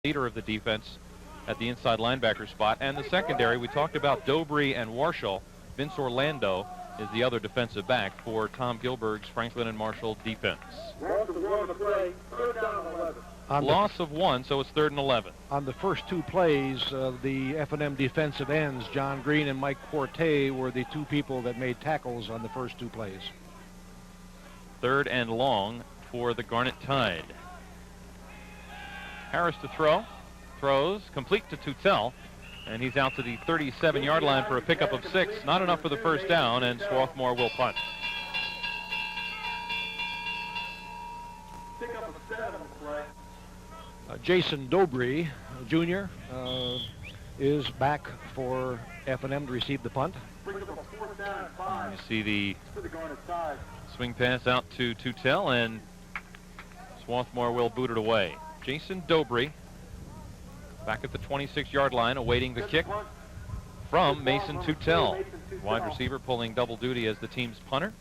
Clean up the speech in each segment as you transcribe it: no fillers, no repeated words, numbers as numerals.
leader of the defense at the inside linebacker spot. And the secondary, we talked about Dobry and Warshall. Vince Orlando is the other defensive back for Tom Gilberg's Franklin and Marshall defense. Loss of one, so it's 3rd and 11. On the first two plays, the F&M defensive ends, John Green and Mike Quartet, were the two people that made tackles on the first two plays. 3rd and long for the Garnet Tide. Harris to throw. Throws, complete to Tutel. And he's out to the 37-yard line for a pickup of 6. Not enough for the first down, and Swarthmore will punt. Jason Dobry, Jr., is back for F&M to receive the punt. You see the swing pass out to Tutel, and Swarthmore will boot it away. Jason Dobry back at the 26-yard line, awaiting the kick from Mason Tutel. Wide receiver pulling double duty as the team's punter.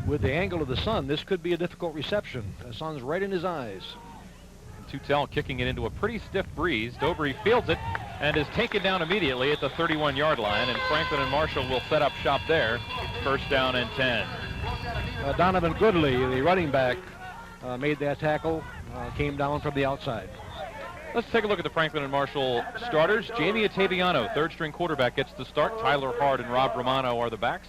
With the angle of the sun, this could be a difficult reception. The sun's right in his eyes. Tutel kicking it into a pretty stiff breeze. Dobry fields it and is taken down immediately at the 31-yard line, and Franklin and Marshall will set up shop there. 1st down and 10. Donovan Goodley, the running back, made that tackle, came down from the outside. Let's take a look at the Franklin and Marshall starters. Jamie Ottaviano, 3rd-string quarterback, gets the start. Tyler Hard and Rob Romano are the backs.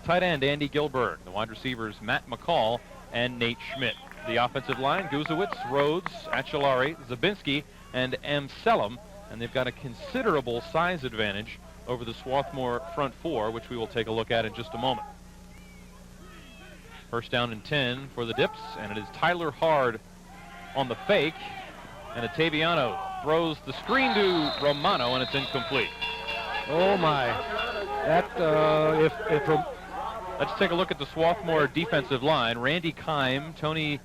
Tight end Andy Gilbert. The wide receivers Matt McCall and Nate Schmidt. The offensive line, Guzowitz, Rhodes, Achelari, Zabinski, and M. Selim. And they've got a considerable size advantage over the Swarthmore front four, which we will take a look at in just a moment. 1st down and 10 for the Dips, and it is Tyler Hard on the fake. And Ottaviano throws the screen to Romano, and it's incomplete. Oh, my. Let's take a look at the Swarthmore defensive line. Randy Kime, Tony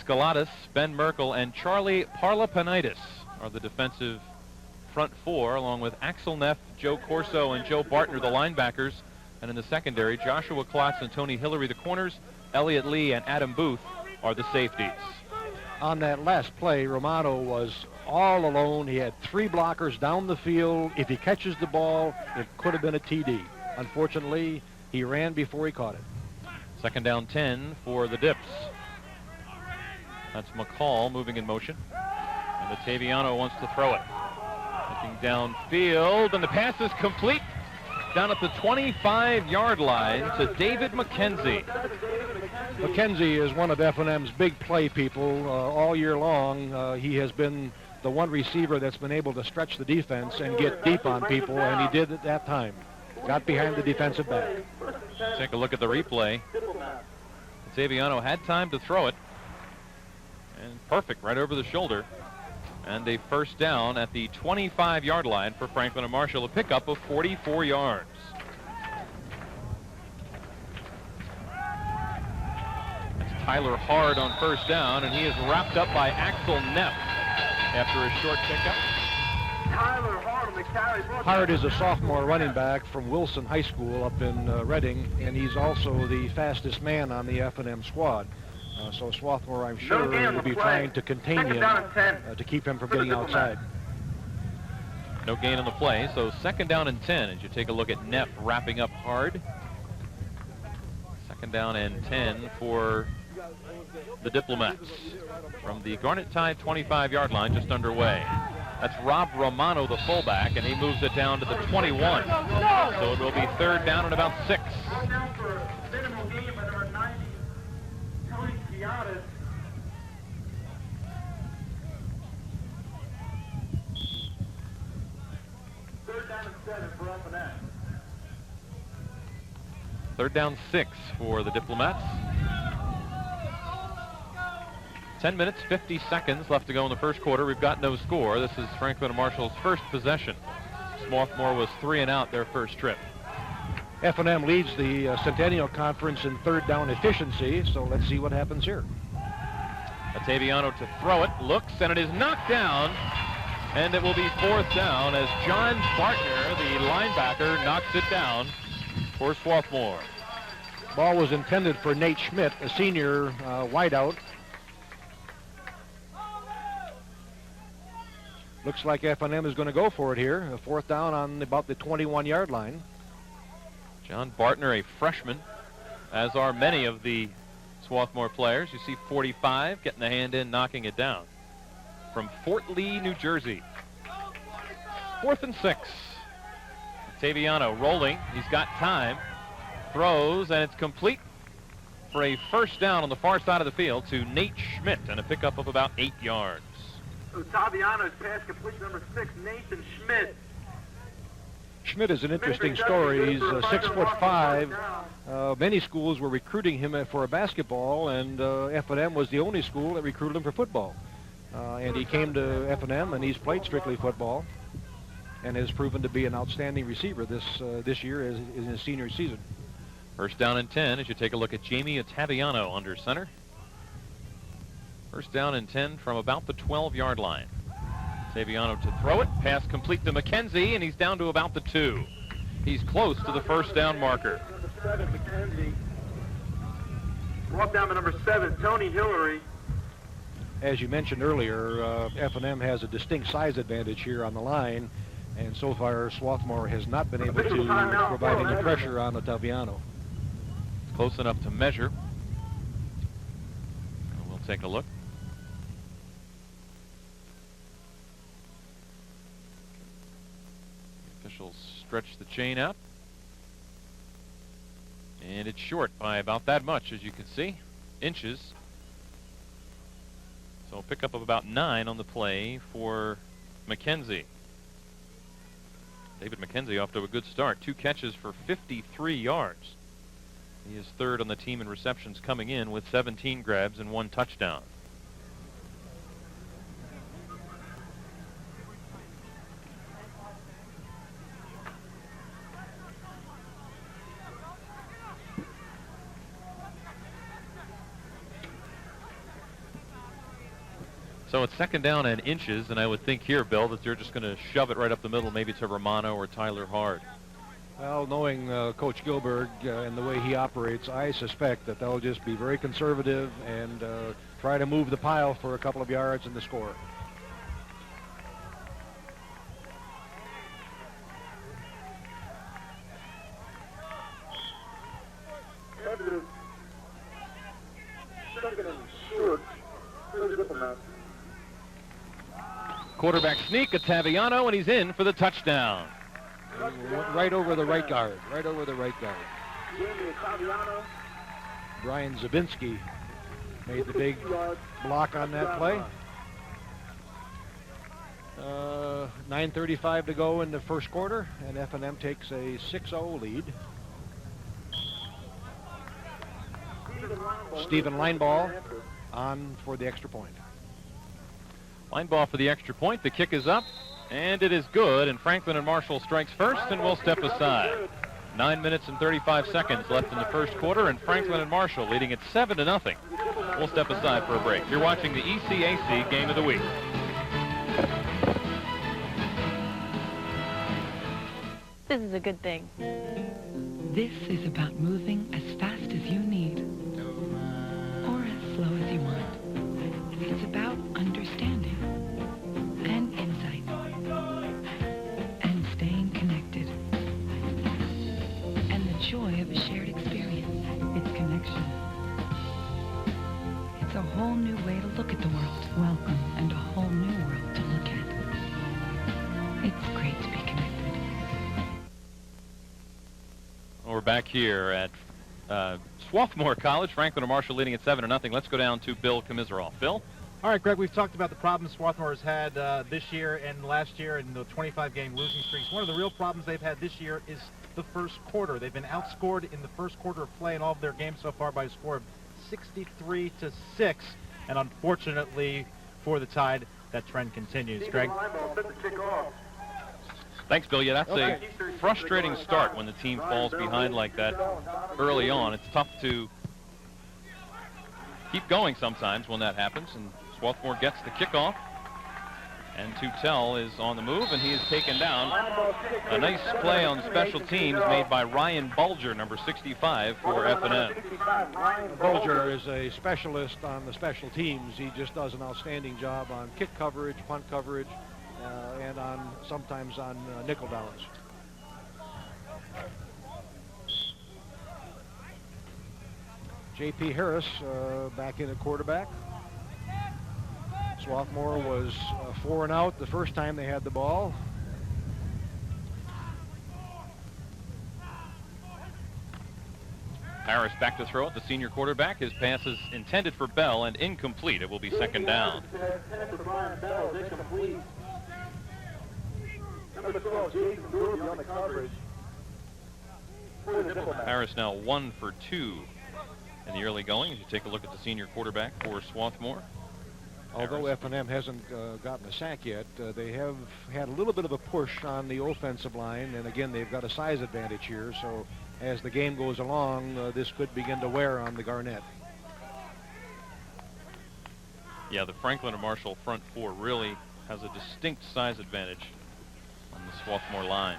Scalatis, Ben Merkel, and Charlie Parlapanitis are the defensive front four, along with Axel Neff, Joe Corso, and Joe Bartner, the linebackers. And in the secondary, Joshua Klotz and Tony Hillary, the corners. Elliott Lee and Adam Booth are the safeties. On that last play, Romano was all alone. He had 3 blockers down the field. If he catches the ball, it could have been a TD. Unfortunately, he ran before he caught it. 2nd down 10 for the Dips. That's McCall moving in motion. And Ottaviano wants to throw it. Looking downfield, and the pass is complete down at the 25-yard line to David McKenzie. McKenzie is one of F&M's big play people all year long. He has been the one receiver that's been able to stretch the defense and get deep on people, and he did at that time. Got behind the defensive back. Take a look at the replay. Ottaviano had time to throw it. And perfect right over the shoulder. And a 1st down at the 25-yard line for Franklin and Marshall, a pickup of 44 yards. That's Tyler Hard on 1st down, and he is wrapped up by Axel Neff after a short pickup. Hard is a sophomore running back from Wilson High School up in Reading, and he's also the fastest man on the F&M squad. So Swarthmore, I'm sure, will be trying to contain him to keep him from getting outside. No gain on the play, so 2nd down and 10 as you take a look at Neff wrapping up Hard. 2nd down and 10 for the Diplomats. From the Garnet Tide 25-yard line, just underway. That's Rob Romano, the fullback, and he moves it down to the 21. So it will be 3rd down and about 6. Third down 6 for the Diplomats. 10 minutes, 50 seconds left to go in the first quarter. We've got no score. This is Franklin and Marshall's first possession. Swarthmore was 3 and out their first trip. F&M leads the Centennial Conference in 3rd down efficiency, so let's see what happens here. Ottaviano to throw it, looks, and it is knocked down, and it will be 4th down as John Bartner, the linebacker, knocks it down for Swarthmore. Ball was intended for Nate Schmidt, a senior wideout. Looks like F&M is going to go for it here. A 4th down on about the 21-yard line. John Bartner, a freshman, as are many of the Swarthmore players. You see 45 getting the hand in, knocking it down. From Fort Lee, New Jersey. 4th and 6. Taviano rolling. He's got time. Throws, and it's complete for a first down on the far side of the field to Nate Schmidt, and a pickup of about 8 yards. Taviano's pass completion, number 6, Nathan Schmidt. Schmidt is an interesting story. He's 6'5". Many schools were recruiting him for a basketball, and F&M was the only school that recruited him for football. And he came to F&M, and he's played strictly football, and has proven to be an outstanding receiver this year in his senior season. First down and 10 as you take a look at Jamie Ottaviano under center. First down and 10 from about the 12-yard line. Ottaviano to throw it. Pass complete to McKenzie, and he's down to about the 2. He's close to the first down marker. Number 7, McKenzie. Walk down to number 7, Tony Hillary. As you mentioned earlier, F&M has a distinct size advantage here on the line, and so far Swarthmore has not been able to provide any pressure on Ottaviano. Close enough to measure. We'll take a look. The officials stretch the chain out. And it's short by about that much, as you can see. Inches. So a pickup of about 9 on the play for McKenzie. David McKenzie off to a good start. 2 catches for 53 yards. He is 3rd on the team in receptions, coming in with 17 grabs and 1 touchdown. So it's 2nd down and inches, and I would think here, Bill, that they're just going to shove it right up the middle, maybe to Romano or Tyler Hard. Well, knowing Coach Gilbert and the way he operates, I suspect that they'll just be very conservative and try to move the pile for a couple of yards and the score. Quarterback sneak, Ottaviano, and he's in for the touchdown. Right over the right guard. Right over the right guard. Brian Zabinski made the big block on that play. 9:35 to go in the first quarter, and F&M takes a 6-0 lead. Stephen Lineball on for the extra point. Line ball for the extra point. The kick is up, and it is good. And Franklin and Marshall strikes first, and will step aside. 9 minutes and 35 seconds left in the first quarter, and Franklin and Marshall leading it 7-0. We'll step aside for a break. You're watching the ECAC Game of the Week. This is a good thing. This is about moving as fast as you need, or as slow as you want. It's about understanding and insight and staying connected and the joy of a shared experience. It's connection. It's a whole new way to look at the world. Welcome, and a whole new world to look at. It's great to be connected. We're back here at Swarthmore College. Franklin and Marshall leading at 7-0. Let's go down to Bill Commiserol. Bill? All right, Greg, we've talked about the problems Swarthmore has had this year and last year in the 25-game losing streaks. One of the real problems they've had this year is the first quarter. They've been outscored in the first quarter of play in all of their games so far by a score of 63-6. And unfortunately for the Tide, that trend continues. Greg? Thanks, Bill. Yeah, that's a frustrating start when the team falls behind like that early on. It's tough to keep going sometimes when that happens, and Swarthmore gets the kickoff, and Tutel is on the move, and he is taken down. A nice play on special teams made by Ryan Bulger, number 65 for F&M. Bulger is a specialist on the special teams. He just does an outstanding job on kick coverage, punt coverage, and sometimes on nickel downs. J.P. Harris back in at quarterback. Swarthmore was 4 and out the first time they had the ball. Harris back to throw it. The senior quarterback. His pass is intended for Bell and incomplete. It will be second down. Harris now 1 for 2 in the early going. As you take a look at the senior quarterback for Swarthmore. Although F&M hasn't gotten a sack yet, they have had a little bit of a push on the offensive line, and again, they've got a size advantage here, so as the game goes along, this could begin to wear on the Garnet. Yeah, the Franklin and Marshall front four really has a distinct size advantage on the Swarthmore line.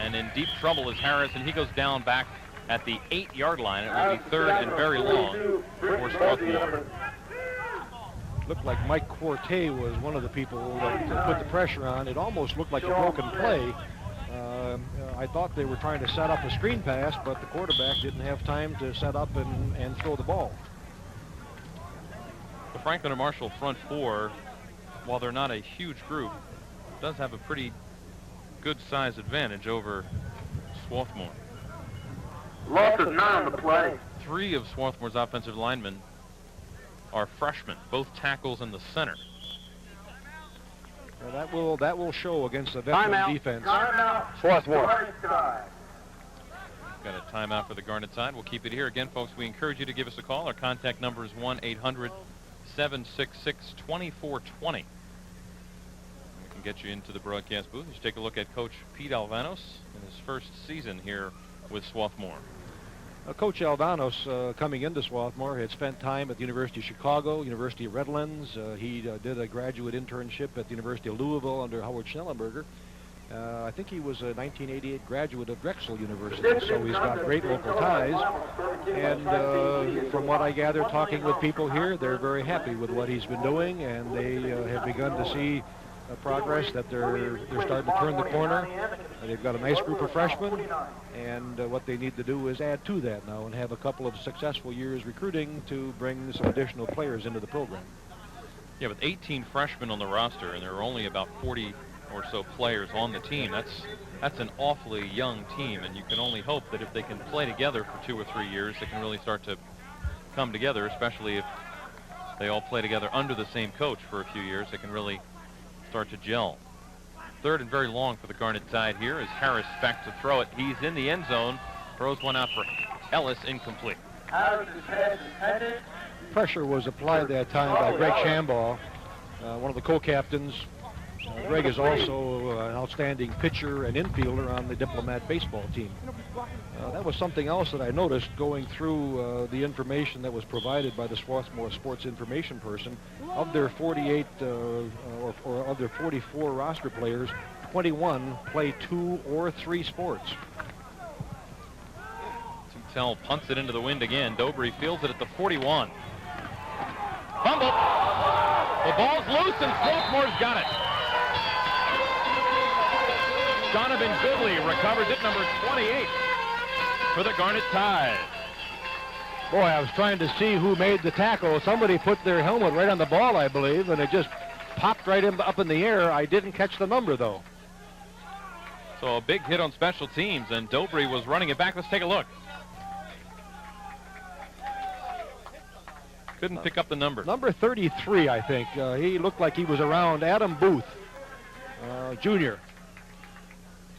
And in deep trouble is Harris, and he goes down back at the 8-yard line. It will be third and very long for Swarthmore. Looked like Mike Corte was one of the people that put the pressure on. It almost looked like a broken play. I thought they were trying to set up a screen pass, but the quarterback didn't have time to set up and throw the ball. The Franklin and Marshall front four, while they're not a huge group, does have a pretty good size advantage over Swarthmore. Loss of 9 on the play. 3 of Swarthmore's offensive linemen are freshmen, both tackles in the center. Well, that will show against the veteran defense. Swarthmore. Got a timeout for the Garnet side. We'll keep it here. Again, folks, we encourage you to give us a call. Our contact number is 1-800-766-2420. We can get you into the broadcast booth. Let's take a look at Coach Pete Alvanos in his first season here with Swarthmore. Coach Alvanos, coming into Swarthmore, had spent time at the University of Chicago, University of Redlands. He did a graduate internship at the University of Louisville under Howard Schnellenberger. I think he was a 1988 graduate of Drexel University, so he's got great local ties. And from what I gather, talking with people here, they're very happy with what he's been doing, and they have begun to see progress, that they're starting to turn the corner. They've got a nice group of freshmen, and what they need to do is add to that now and have a couple of successful years recruiting to bring some additional players into the program. Yeah, with 18 freshmen on the roster, and there are only about 40 or so players on the team, that's an awfully young team, and you can only hope that if they can play together for 2 or 3 years, they can really start to come together, especially if they all play together under the same coach for a few years. They can really start to gel. Third and very long for the Garnet side here as Harris back to throw it. He's in the end zone, throws one out for Ellis, incomplete. Pressure was applied that time by Greg Shambaugh, one of the co-captains. Greg is also an outstanding pitcher and infielder on the Diplomat baseball team. That was something else that I noticed going through the information that was provided by the Swarthmore sports information person. Of their 48 or of their 44 roster players, 21 play 2 or 3 sports. Tutel punts it into the wind again. Dobry fields it at the 41. Fumble. The ball's loose and Swarthmore's got it. Donovan Goodley recovers it, number 28 for the Garnet Tide. Boy, I was trying to see who made the tackle. Somebody put their helmet right on the ball, I believe, and it just popped right up in the air. I didn't catch the number, though. So a big hit on special teams, and Dobry was running it back. Let's take a look. Couldn't pick up the number. Number 33, I think. He looked like he was around. Adam Booth, Jr.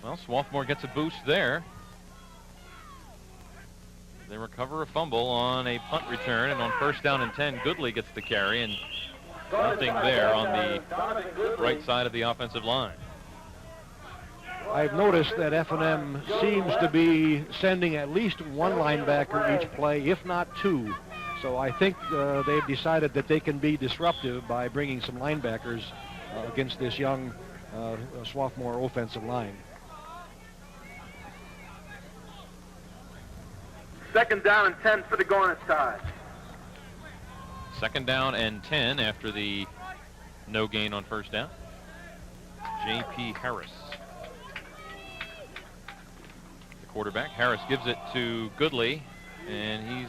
Well, Swarthmore gets a boost there. They recover a fumble on a punt return, and on first down and 10, Goodley gets the carry, and nothing there on the right side of the offensive line. I've noticed that F&M seems to be sending at least one linebacker each play, if not 2. So I think they've decided that they can be disruptive by bringing some linebackers against this young Swarthmore offensive line. Second down and 10 for the Garnet side. Second down and 10 after the no gain on first down. J.P. Harris. The quarterback. Harris gives it to Goodley, and he's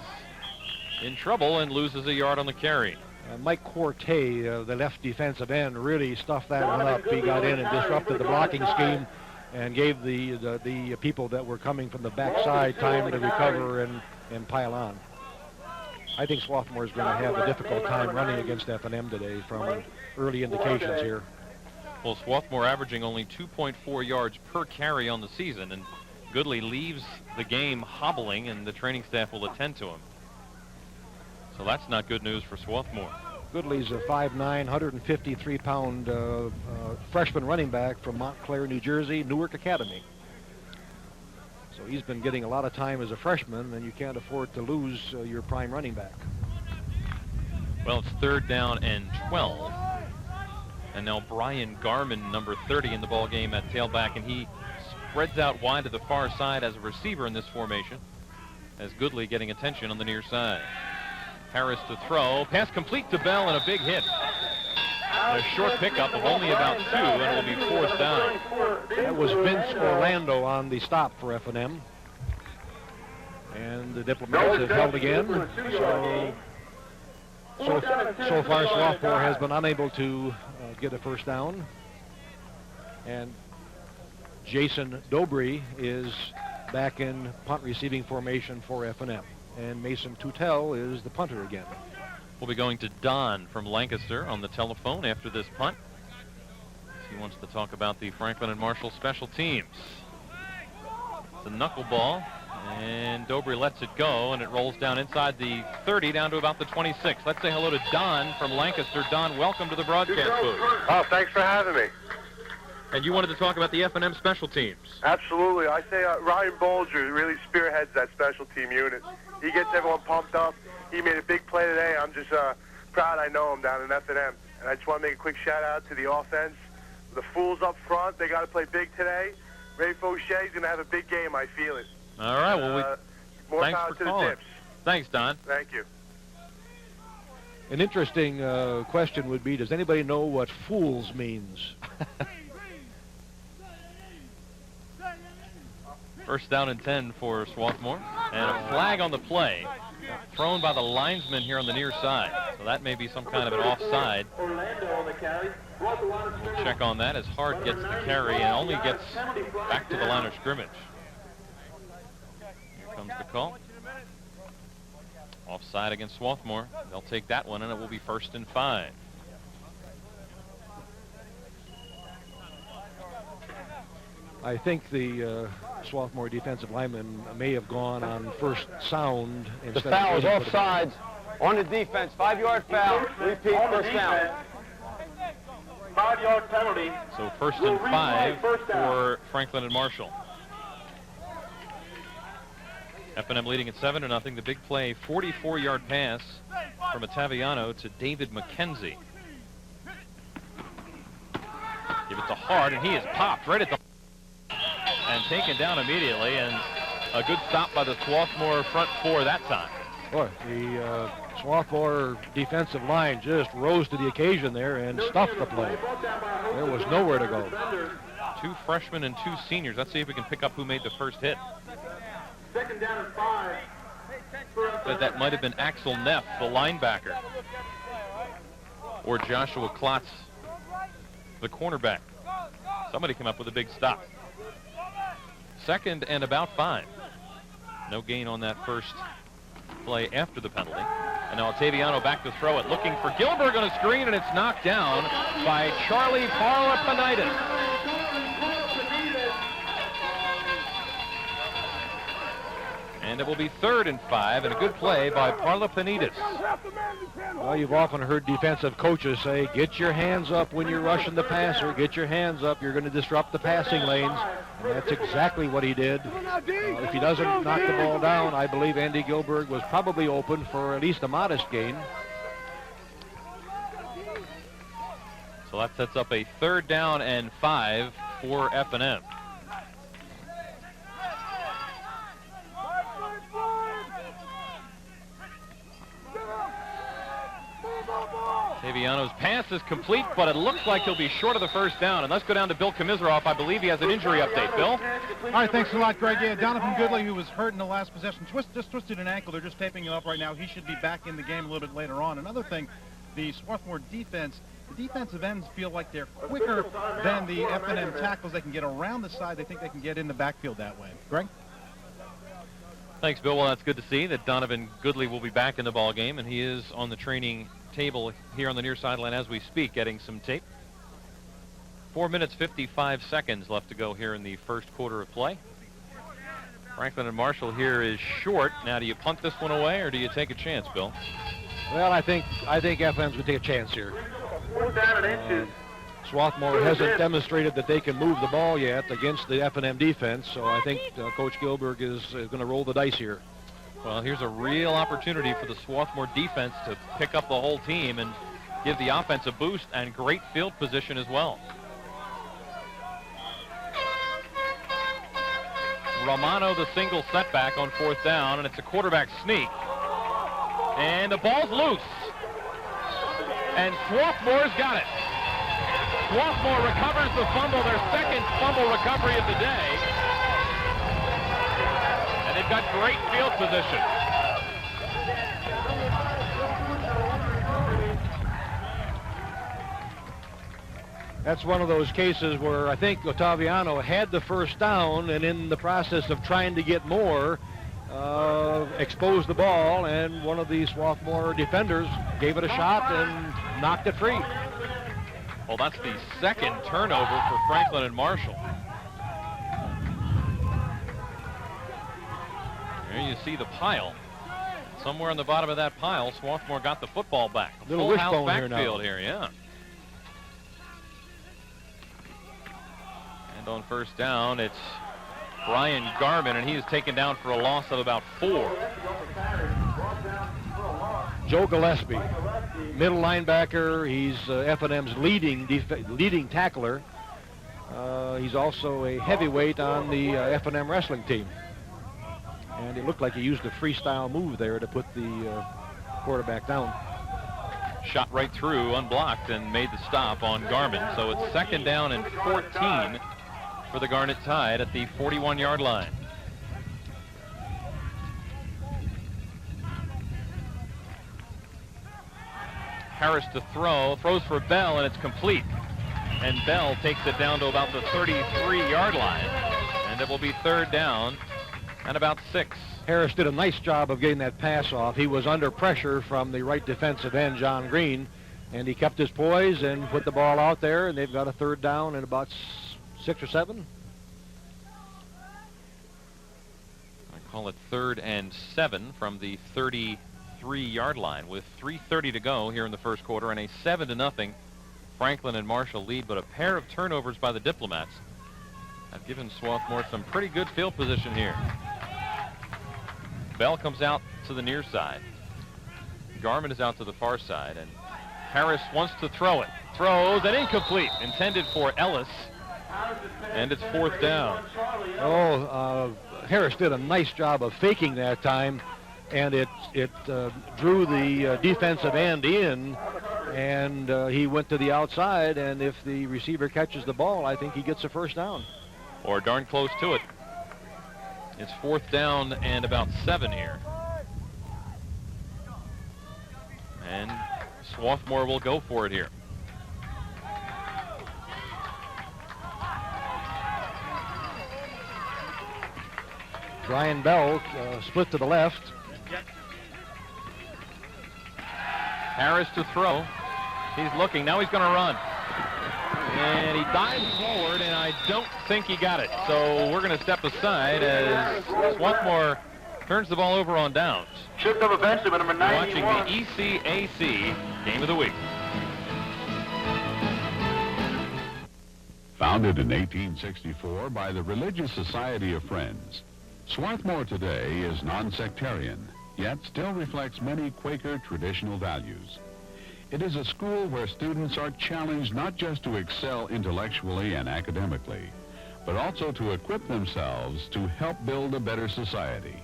in trouble and loses a yard on the carry. Mike Quartet, the left defensive end, really stuffed that one up. He got in and disrupted the blocking scheme and gave the people that were coming from the backside time to recover and pile on. I think Swarthmore is going to have a difficult time running against F&M today from early indications here. Well, Swarthmore averaging only 2.4 yards per carry on the season, and Goodley leaves the game hobbling, and the training staff will attend to him. So that's not good news for Swarthmore. Goodley's a 5'9", 153-pound freshman running back from Montclair, New Jersey, Newark Academy. So he's been getting a lot of time as a freshman, and you can't afford to lose your prime running back. Well, it's 3rd down and 12. And now Brian Garman, number 30 in the ball game at tailback, and he spreads out wide to the far side as a receiver in this formation, as Goodley getting attention on the near side. Harris to throw. Pass complete to Bell and a big hit. A short pickup of only about 2, and it will be 4th down. That was Vince Orlando on the stop for F&M. And the Diplomats have held again. So far, Swarthmore has been unable to get a first down. And Jason Dobry is back in punt receiving formation for F&M. And Mason Tutel is the punter again. We'll be going to Don from Lancaster on the telephone after this punt. He wants to talk about the Franklin and Marshall special teams. It's a knuckleball, and Dobry lets it go, and it rolls down inside the 30 down to about the 26. Let's say hello to Don from Lancaster. Don, welcome to the broadcast booth. Oh, thanks for having me. And you wanted to talk about the F&M special teams. Absolutely. I say Ryan Bolger really spearheads that special team unit. He gets everyone pumped up. He made a big play today. I'm just proud I know him down in F&M. And I just want to make a quick shout-out to the offense. The Fools up front, they got to play big today. Ray Fauchet's going to have a big game. I feel it. All right. Well, more thanks power for to calling. the Dips. Thanks, Don. Thank you. An interesting question would be, does anybody know what fools means? First down and 10 for Swarthmore. And a flag on the play. Thrown by the linesman here on the near side. So that may be some kind of an offside. We'll check on that as Hart gets the carry and only gets back to the line of scrimmage. Here comes the call. Offside against Swarthmore. They'll take that one, and it will be 1st and 5. I think the Swarthmore defensive lineman may have gone on first sound. The foul is offsides on the defense. 5-yard foul. Repeat, first down. 5-yard penalty. So 1st and 5 for Franklin and Marshall. F&M leading at 7-0. The big play, 44-yard pass from Ottaviano to David McKenzie. Give it to Hart, and he is popped right at the and taken down immediately, and a good stop by the Swarthmore front 4 that time. Boy, the Swarthmore defensive line just rose to the occasion there and stuffed the play. There was nowhere to go. 2 freshmen and 2 seniors. Let's see if we can pick up who made the first hit. 2nd down and 5. But that might have been Axel Neff, the linebacker, or Joshua Klotz, the cornerback. Somebody came up with a big stop. 2nd and about 5. No gain on that first play after the penalty. And now Ottaviano back to throw it, looking for Gilbert on a screen, and it's knocked down by Charlie Parlapanitis. And it will be 3rd and 5, and a good play by Parlapanitis. Well, you've often heard defensive coaches say, get your hands up when you're rushing the passer. Get your hands up. You're going to disrupt the passing lanes. And that's exactly what he did. If he doesn't knock the ball down, I believe Andy Gilbert was probably open for at least a modest gain. So that sets up a 3rd down and 5 for F&M. Taviano's pass is complete, but it looks like he'll be short of the first down. And let's go down to Bill Komisaroff. I believe he has an injury update. Bill? All right, thanks a lot, Greg. Yeah, Donovan Goodley, who was hurt in the last possession, just twisted an ankle. They're just taping him up right now. He should be back in the game a little bit later on. Another thing, the Swarthmore defense, the defensive ends feel like they're quicker than the F&M tackles. They can get around the side. They think they can get in the backfield that way. Greg? Thanks, Bill. Well, that's good to see that Donovan Goodley will be back in the ball game, and he is on the training table here on the near sideline as we speak, getting some tape. 4 minutes, 55 seconds left to go here in the first quarter of play. Franklin and Marshall here is short. Now, do you punt this one away, or do you take a chance, Bill? Well, I think FM's going to take a chance here. 4 down and inches. Swarthmore hasn't demonstrated that they can move the ball yet against the F&M defense, so I think Coach Gilbert is going to roll the dice here. Well, here's a real opportunity for the Swarthmore defense to pick up the whole team and give the offense a boost, and great field position as well. Romano, the single setback on 4th down, and it's a quarterback sneak. And the ball's loose. And Swarthmore's got it. Swarthmore recovers the fumble, their second fumble recovery of the day. And they've got great field position. That's one of those cases where I think Ottaviano had the first down, and in the process of trying to get more, exposed the ball, and one of the Swarthmore defenders gave it a shot and knocked it free. Well, that's the second turnover for Franklin and Marshall. There you see the pile. Somewhere on the bottom of that pile, Swarthmore got the football back. Little full house wishbone here backfield now. here, yeah. And on first down, it's Brian Garman, and he is taken down for a loss of about 4. Joe Gillespie, middle linebacker. He's F&M's leading tackler. He's also a heavyweight on the F&M wrestling team. And it looked like he used a freestyle move there to put the quarterback down. Shot right through, unblocked, and made the stop on Garman. So it's 2nd down and 14 for the Garnet Tide at the 41-yard line. Harris to throw, throws for Bell, and it's complete. And Bell takes it down to about the 33-yard line. And it will be 3rd down and about 6. Harris did a nice job of getting that pass off. He was under pressure from the right defensive end, John Green, and he kept his poise and put the ball out there, and they've got a 3rd down and about 6 or 7. I call it 3rd and 7 from the 33-yard line with 3:30 to go here in the first quarter, and a 7-0 Franklin and Marshall lead, but a pair of turnovers by the Diplomats have given Swarthmore some pretty good field position here. Bell comes out to the near side. Garman is out to the far side, and Harris wants to throw it. Throws, and incomplete. Intended for Ellis, and it's 4th down. Harris did a nice job of faking that time, and it drew the defensive end in, and he went to the outside, and if the receiver catches the ball, I think he gets a 1st down. Or darn close to it. It's 4th down and about 7 here. And Swarthmore will go for it here. Brian Bell split to the left. Harris to throw. He's looking. Now he's going to run. And he dives forward, and I don't think he got it. So we're going to step aside as Swarthmore turns the ball over on downs. Shift of offensive at number 91. Watching the ECAC Game of the Week. Founded in 1864 by the Religious Society of Friends, Swarthmore today is non-sectarian, yet still reflects many Quaker traditional values. It is a school where students are challenged not just to excel intellectually and academically, but also to equip themselves to help build a better society.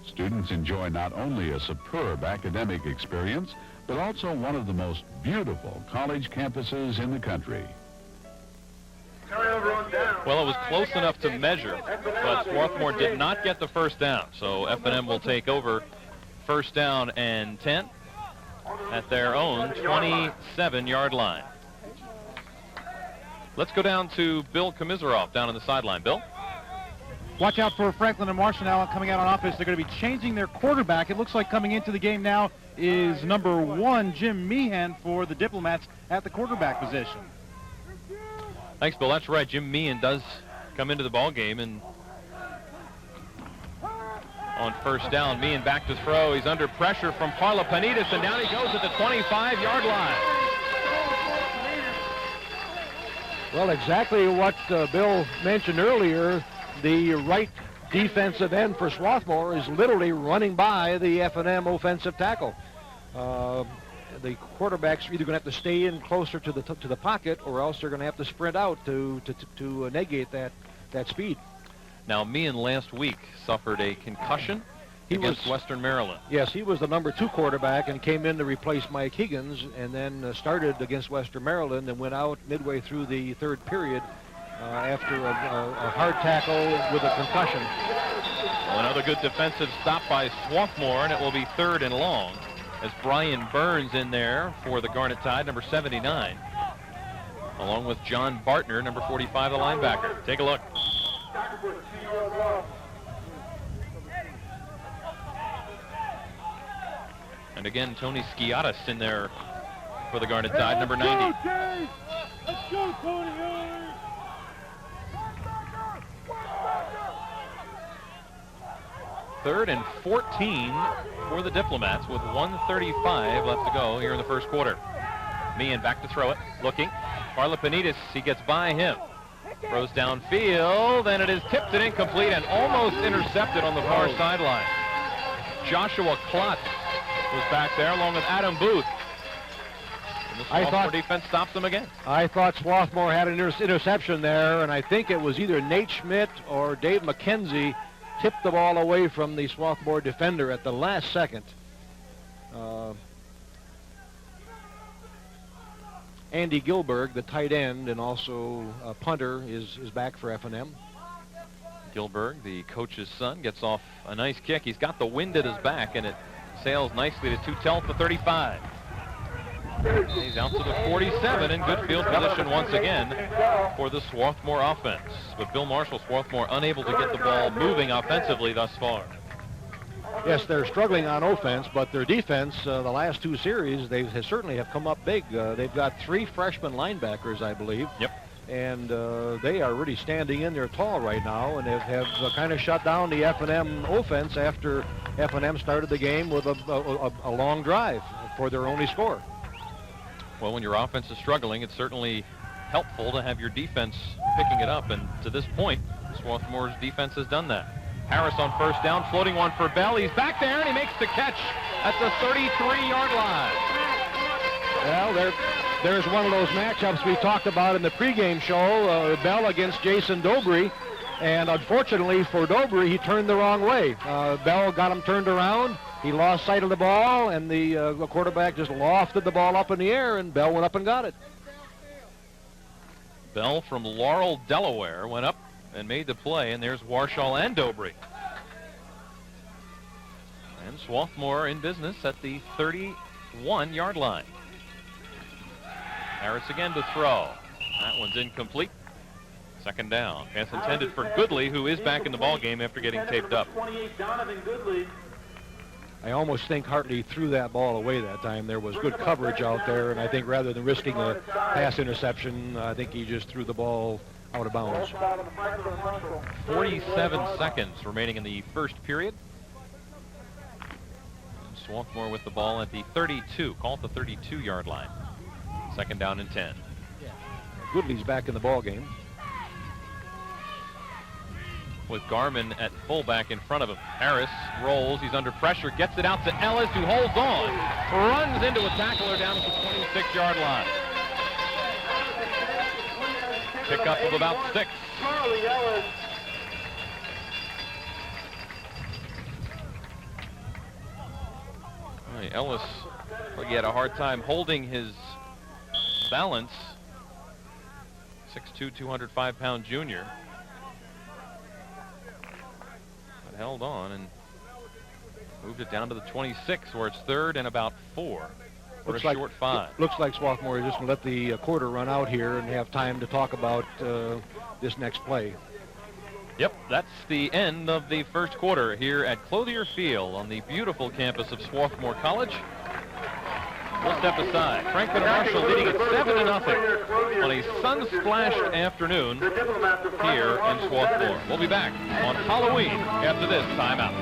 Students enjoy not only a superb academic experience, but also one of the most beautiful college campuses in the country. Well, it was close enough to measure, but Swarthmore did not get the first down. So F&M will take over first down and 10 at their own 27-yard line. Let's go down to Bill Komisarov down on the sideline. Bill? Watch out for Franklin and Marshall now coming out on offense. They're going to be changing their quarterback. It looks like coming into the game now is number 1, Jim Meehan, for the Diplomats at the quarterback position. Thanks, Bill. That's right. Jim Meehan does come into the ball game, and on first down, Meehan back to throw. He's under pressure from Parlapanitis, and down he goes at the 25-yard line. Well, exactly what Bill mentioned earlier. The right defensive end for Swarthmore is literally running by the F&M offensive tackle. The quarterbacks are either going to have to stay in closer to the pocket, or else they're going to have to sprint out to negate that speed. Now, Meehan last week suffered a concussion against Western Maryland. Yes, he was the number 2 quarterback and came in to replace Mike Higgins, and then started against Western Maryland and went out midway through the third period after a hard tackle with a concussion. Well, another good defensive stop by Swarthmore, and it will be 3rd and long as Brian Burns in there for the Garnet Tide, number 79, along with John Bartner, number 45, the linebacker. Take a look. And again, Tony Skiatis in there for the Garnet Tide, number 90. Let's go, Tony! 3rd and 14 for the Diplomats with 1:35 left to go here in the first quarter. Meehan back to throw it, looking. Parlapanitis, he gets by him. Throws downfield, and it is tipped and incomplete and almost intercepted on the far sideline. Joshua Klotz was back there along with Adam Booth. And the Swarthmore defense stops them again. I thought Swarthmore had an interception there, and I think it was either Nate Schmidt or Dave McKenzie tipped the ball away from the Swarthmore defender at the last second. Andy Gilberg, the tight end and also punter, is back for F&M. Gilberg, the coach's son, gets off a nice kick. He's got the wind at his back, and it sails nicely to Tutel at the 35. He's out to the 47 in good field position once again for the Swarthmore offense. But Bill Marshall, Swarthmore unable to get the ball moving offensively thus far. Yes, they're struggling on offense, but their defense, the last 2 series, they certainly have come up big. They've got 3 freshman linebackers, I believe. Yep. And they are really standing in there tall right now, and have kind of shut down the F&M offense after F&M started the game with a long drive for their only score. Well, when your offense is struggling, it's certainly helpful to have your defense picking it up, and to this point, Swarthmore's defense has done that. Harris on first down, floating one for Bell. He's back there, and he makes the catch at the 33-yard line. Well, there's one of those matchups we talked about in the pregame show, Bell against Jason Dobry, and unfortunately for Dobry, he turned the wrong way. Bell got him turned around. He lost sight of the ball, and the quarterback just lofted the ball up in the air, and Bell went up and got it. Bell from Laurel, Delaware, went up and made the play, and there's Warshall and Dobry. And Swarthmore in business at the 31-yard line. Harris again to throw. That one's incomplete. Second down. Pass intended for Goodley, who is back in the ballgame after getting taped up. 28, Donovan Goodley. I almost think Hartley threw that ball away that time. There was good coverage out there, and I think rather than risking a pass interception, I think he just threw the ball out of bounds. 47 seconds remaining in the first period. And Swarthmore with the ball at the 32. Call it the 32-yard line. Second down and 10. Goodley's back in the ball game. With Garmin at fullback in front of him. Harris rolls, he's under pressure, gets it out to Ellis, who holds on, runs into a tackler down at the 26-yard line. Pick up of about 6. Charlie Ellis. Ellis Well, he had a hard time holding his balance. 6'2", 205-pound junior. But held on and moved it down to the 26, where it's third and about 4. For a short 5. Looks like Swarthmore is just going to let the quarter run out here and have time to talk about this next play. Yep, that's the end of the first quarter here at Clothier Field on the beautiful campus of Swarthmore College. We'll step aside. Franklin and Marshall leading at 7-0 on a sun-splashed afternoon here in Swarthmore. We'll be back on Halloween after this timeout.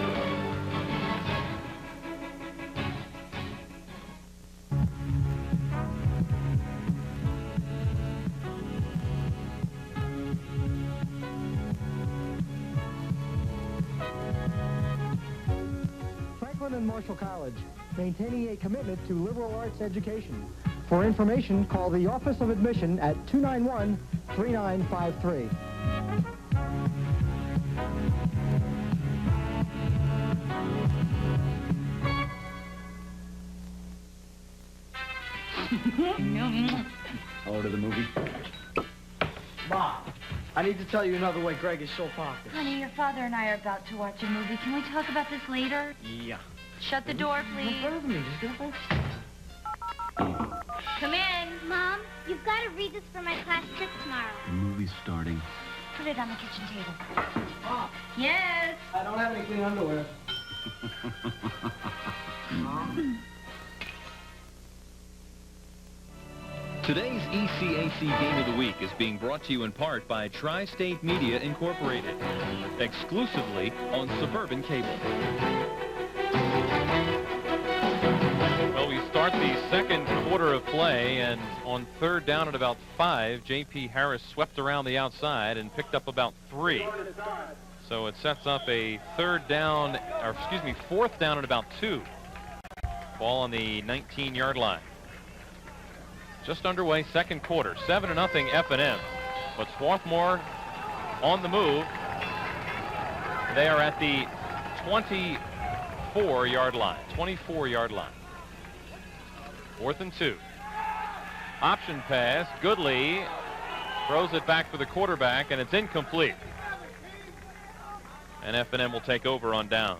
Franklin and Marshall College, maintaining a commitment to liberal arts education. For information, call the Office of Admission at 291-3953. Order the movie. Mom, I need to tell you another way Greg is so popular. Honey, your father and I are about to watch a movie. Can we talk about this later? Yeah. Shut the door, please. Come in. Mom, you've got to read this for my class trip tomorrow. The movie's starting. Put it on the kitchen table. Mom, Yes. I don't have any clean underwear. Today's ECAC Game of the Week is being brought to you in part by Tri-State Media Incorporated, exclusively on Suburban Cable. Well, we start the second quarter of play, and on third down at about 5, J.P. Harris swept around the outside and picked up about 3. So it sets up a fourth down at about 2. Ball on the 19-yard line. Just underway, second quarter, 7-0 F&M. But Swarthmore on the move. They are at the 24-yard line. 24-yard line. 4th and 2. Option pass. Goodley throws it back for the quarterback, and it's incomplete. And F&M will take over on downs.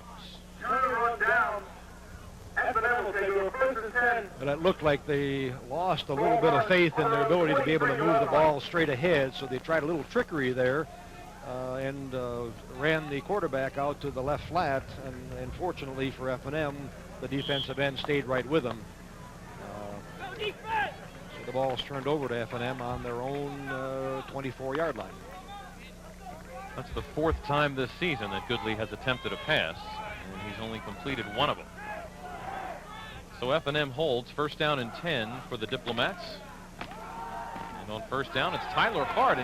But it looked like they lost a little bit of faith in their ability to be able to move the ball straight ahead, so they tried a little trickery there and ran the quarterback out to the left flat, and fortunately for F&M, the defensive end stayed right with them. So the ball's turned over to F&M on their own 24-yard line. That's the 4th time this season that Goodley has attempted a pass, and he's only completed one of them. So F&M holds first down and 10 for the Diplomats. And on first down, it's Tyler Hart.